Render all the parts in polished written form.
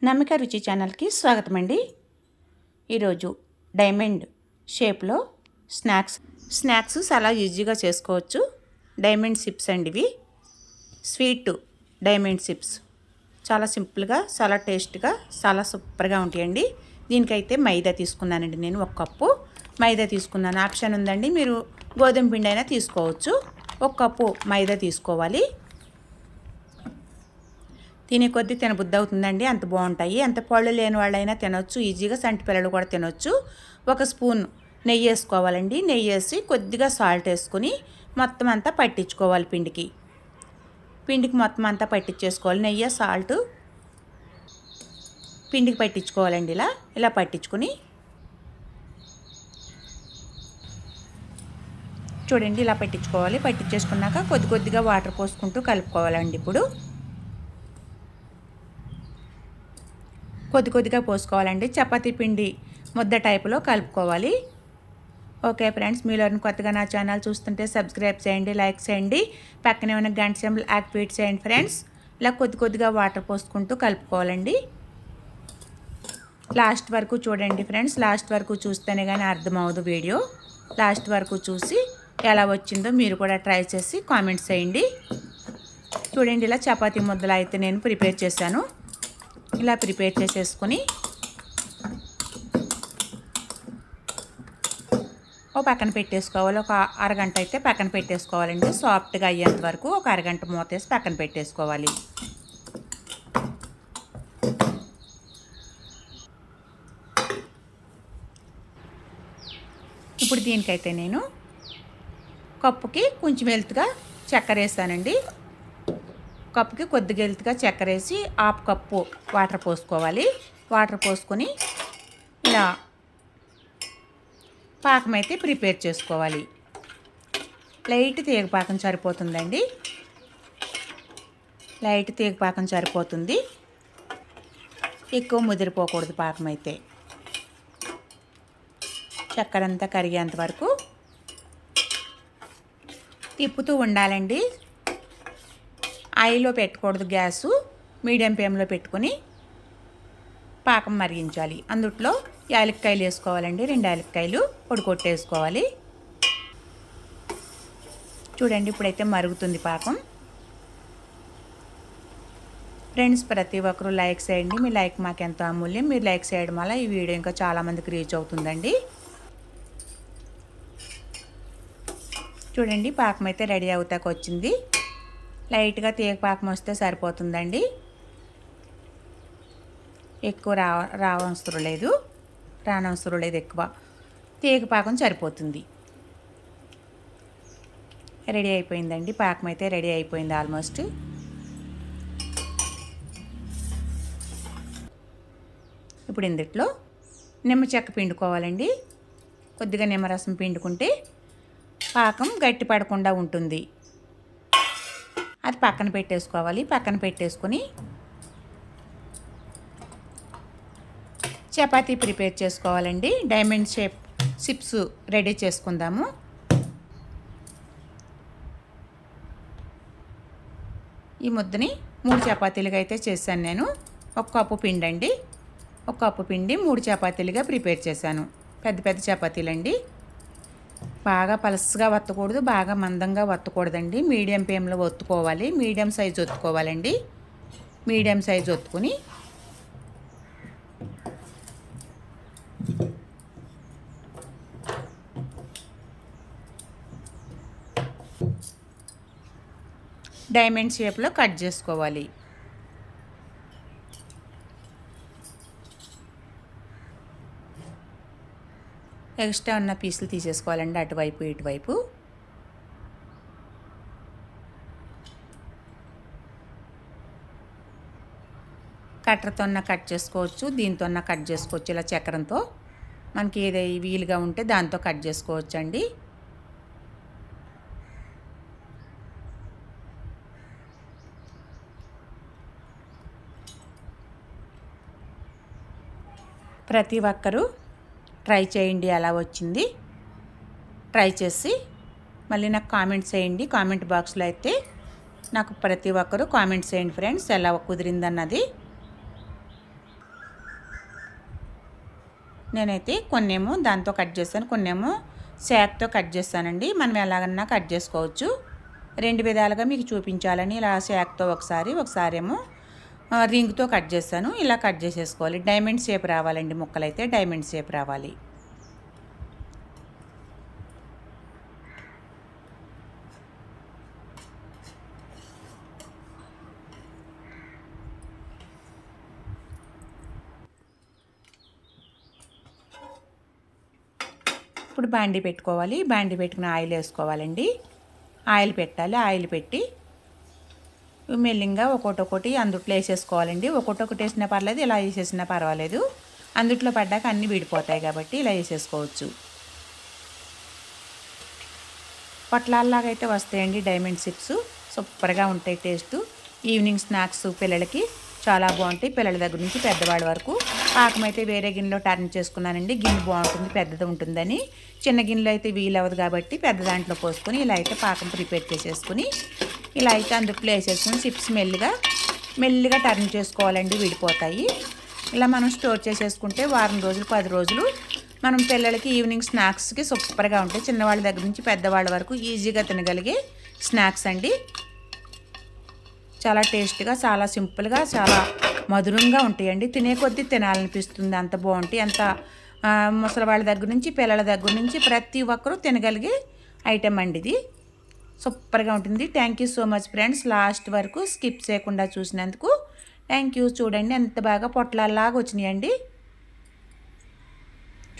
నమ్మిక రుచి ఛానల్కి స్వాగతం అండి. ఈరోజు డైమండ్ షేప్లో స్నాక్స్ చాలా ఈజీగా చేసుకోవచ్చు. డైమండ్ చిప్స్ అండి ఇవి. స్వీట్ డైమండ్ చిప్స్ చాలా సింపుల్గా, చాలా టేస్ట్గా, చాలా సూపర్గా ఉంటాయండి. దీనికైతే మైదా తీసుకున్నానండి. నేను 1 కప్పు మైదా తీసుకున్నాను. ఆప్షన్ ఉందండి, మీరు గోధుమ పిండి అయినా తీసుకోవచ్చు. 1 కప్పు మైదా తీసుకోవాలి. తినే కొద్దీ తినబుద్ధి అవుతుందండి, అంత బాగుంటాయి. అంత పళ్ళు లేని వాళ్ళైనా తినొచ్చు ఈజీగా. సంటి పిల్లలు కూడా తినొచ్చు. 1 స్పూన్ నెయ్యి వేసుకోవాలండి. నెయ్యి వేసి కొద్దిగా సాల్ట్ వేసుకొని మొత్తం అంతా పట్టించుకోవాలి. పిండికి మొత్తం అంతా పట్టించేసుకోవాలి. నెయ్యి సాల్ట్ పిండికి పట్టించుకోవాలండి. ఇలా పట్టించుకొని చూడండి, ఇలా పట్టించుకోవాలి. పట్టించేసుకున్నాక కొద్దిగా వాటర్ పోసుకుంటూ కలుపుకోవాలండి. ఇప్పుడు కొద్దిగా పోసుకోవాలండి. చపాతీ పిండి ముద్ద టైపులో కలుపుకోవాలి. ఓకే ఫ్రెండ్స్, మీలో కొత్తగా నా ఛానల్ చూస్తుంటే సబ్స్క్రైబ్ చేయండి, లైక్ చేయండి, పక్కనే ఉన్న గంట సింబల్ యాక్టివేట్ చేయండి ఫ్రెండ్స్. ఇలా కొద్దిగా వాటర్ పోసుకుంటూ కలుపుకోవాలండి. లాస్ట్ వరకు చూడండి ఫ్రెండ్స్. లాస్ట్ వరకు చూస్తేనే కానీ అర్థమవుదు వీడియో. లాస్ట్ వరకు చూసి ఎలా వచ్చిందో మీరు కూడా ట్రై చేసి కామెంట్స్ చేయండి. చూడండి, ఇలా చపాతీ ముద్దలు అయితే నేను ప్రిపేర్ చేశాను. ఇలా ప్రిపేర్ చేసేసుకొని పక్కన పెట్టేసుకోవాలి. ఒక అరగంట అయితే పక్కన పెట్టేసుకోవాలండి. సాఫ్ట్గా అయ్యేంత వరకు ఒక అరగంట మూతేసి పక్కన పెట్టేసుకోవాలి. ఇప్పుడు దీనికైతే నేను కప్పుకి కొంచెం వెల్త్గా చక్కెర వేసానండి. కప్పుకి కొద్దిగా వెల్త్గా చక్కెర వేసి 1/2 కప్పు వాటర్ పోసుకోవాలి. వాటర్ పోసుకొని ఇలా పాకం అయితే ప్రిపేర్ చేసుకోవాలి. లైట్ తీగ పాకం సరిపోతుందండి. లైట్ తీగ పాకం సరిపోతుంది. ఎక్కువ ముదిరిపోకూడదు పాకం అయితే. చక్కెర అంతా కరిగేంత వరకు తిప్పుతూ ఉండాలండి. హైలో పెట్టకూడదు, గ్యాసు మీడియం ఫ్లేమ్లో పెట్టుకొని పాకం మరిగించాలి. అందుట్లో యాలక్కాయలు వేసుకోవాలండి. 2 యాలక్కాయలు పొడి కొట్టేసుకోవాలి. చూడండి, ఇప్పుడైతే మరుగుతుంది పాకం. ఫ్రెండ్స్, ప్రతి ఒక్కరూ లైక్ చేయండి. మీ లైక్ మాకెంతో అమూల్యం. మీరు లైక్ చేయడం వల్ల ఈ వీడియో ఇంకా చాలామందికి రీచ్ అవుతుందండి. చూడండి, పాకం అయితే రెడీ అవుతాక వచ్చింది. లైట్గా తీగ పాకం వస్తే సరిపోతుందండి. ఎక్కువ రానవసరం లేదు. ఎక్కువ తీగ పాకం సరిపోతుంది. రెడీ అయిపోయిందండి. పాకం అయితే రెడీ అయిపోయింది ఆల్మోస్ట్. ఇప్పుడు ఇందుట్లో నిమ్మ చెక్క పిండుకోవాలండి. కొద్దిగా నిమ్మరసం పిండుకుంటే పాకం గట్టి పడకుండా ఉంటుంది. అది పక్కన పెట్టేసుకోవాలి. పక్కన పెట్టేసుకొని చపాతీ ప్రిపేర్ చేసుకోవాలండి. డైమండ్ షేప్ చిప్స్ రెడీ చేసుకుందాము. ఈ ముద్దని 3 చపాతీలుగా అయితే చేశాను నేను. 1 కప్పు పిండి అండి. 1 కప్పు పిండి 3 చపాతీలుగా ప్రిపేర్ చేశాను. పెద్ద చపాతీలండి. బాగా పలసగా వత్తకూడదు, బాగా మందంగా వత్తకూడదండి. మీడియం ఫ్లేమ్లో ఒత్తుకోవాలి. మీడియం సైజు ఒత్తుకోవాలండి. మీడియం సైజు ఒత్తుకొని డైమండ్ షేప్లో కట్ చేసుకోవాలి. ఎక్స్ట్రా ఉన్న పీసులు తీసేసుకోవాలండి, అటువైపు ఇటువైపు. కట్టర్తో కట్ చేసుకోవచ్చు, దీంతో కట్ చేసుకోవచ్చు. ఇలా చక్రంతో మనకి ఏది వీలుగా ఉంటే దాంతో కట్ చేసుకోవచ్చు అండి. ప్రతి ఒక్కరూ ట్రై చేయండి. ఎలా వచ్చింది ట్రై చేసి మళ్ళీ నాకు కామెంట్స్ చేయండి. కామెంట్ బాక్స్లో అయితే నాకు ప్రతి ఒక్కరూ కామెంట్స్ చేయండి ఫ్రెండ్స్, ఎలా కుదిరిందన్నది. నేనైతే కొన్నేమో దాంతో కట్ చేస్తాను, కొన్నేమో శాక్తో కట్ చేస్తానండి. మనం ఎలాగన్నా కట్ చేసుకోవచ్చు. 2 విధాలుగా మీకు చూపించాలని ఇలా శాక్తో ఒకసారేమో రింగ్తో కట్ చేస్తాను. ఇలా కట్ చేసేసుకోవాలి. డైమండ్ షేప్ రావాలండి, ముక్కలైతే డైమండ్ షేప్ రావాలి. ఇప్పుడు బాండీ పెట్టుకోవాలి. బాండీ పెట్టుకుని ఆయిల్ వేసుకోవాలండి. ఆయిల్ పెట్టాలి. ఆయిల్ పెట్టి మెల్లింగా ఒక్కొక్కటి అందుట్లో వేసేసుకోవాలండి. ఒక్కొక్కటి వేసినా పర్లేదు, ఇలా వేసేసినా పర్వాలేదు. అందుట్లో పడ్డాక అన్నీ విడిపోతాయి కాబట్టి ఇలా వేసేసుకోవచ్చు. పొట్లాల్లాగా అయితే వస్తాయండి డైమండ్ షేప్స్. సూపర్గా ఉంటాయి టేస్ట్. ఈవినింగ్ స్నాక్స్ పిల్లలకి చాలా బాగుంటాయి. పిల్లల దగ్గర నుంచి పెద్దవాళ్ళ వరకు. పాకం అయితే వేరే గిన్నెలో టర్న్ చేసుకున్నానండి. గిన్నె బాగుంటుంది, పెద్దది ఉంటుందని. చిన్న గిన్నెలో అయితే వీలవదు కాబట్టి పెద్ద దాంట్లో పోసుకొని ఇలా అయితే పాకం ప్రిపేర్ చేసేసుకుని ఇలా అయితే అందుట్లో వేసేసుకుని చిప్స్ మెల్లిగా టర్న్ చేసుకోవాలండి, విడిపోతాయి. ఇలా మనం స్టోర్ చేసేసుకుంటే వారం రోజులు 10 రోజులు మనం పిల్లలకి ఈవినింగ్ స్నాక్స్కి సూపర్గా ఉంటాయి. చిన్నవాళ్ళ దగ్గర నుంచి పెద్దవాళ్ళ వరకు ఈజీగా తినగలిగే స్నాక్స్ అండి. చాలా టేస్ట్గా, చాలా సింపుల్గా, చాలా మధురంగా ఉంటాయండి. తినే కొద్దీ తినాలనిపిస్తుంది, అంత బాగుంటాయి. అంత ముసలి వాళ్ళ దగ్గర నుంచి పిల్లల దగ్గర నుంచి ప్రతి ఒక్కరూ తినగలిగే ఐటెం అండి ఇది. సూపర్గా ఉంటుంది. Thank you so much friends, last వరకు స్కిప్ చేయకుండా చూసినందుకు థ్యాంక్ యూ. చూడండి ఎంత బాగా పొట్లాల్లాగా వచ్చినాయండి.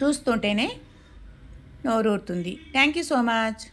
చూస్తుంటేనే నోరూరుతుంది. Thank you so much.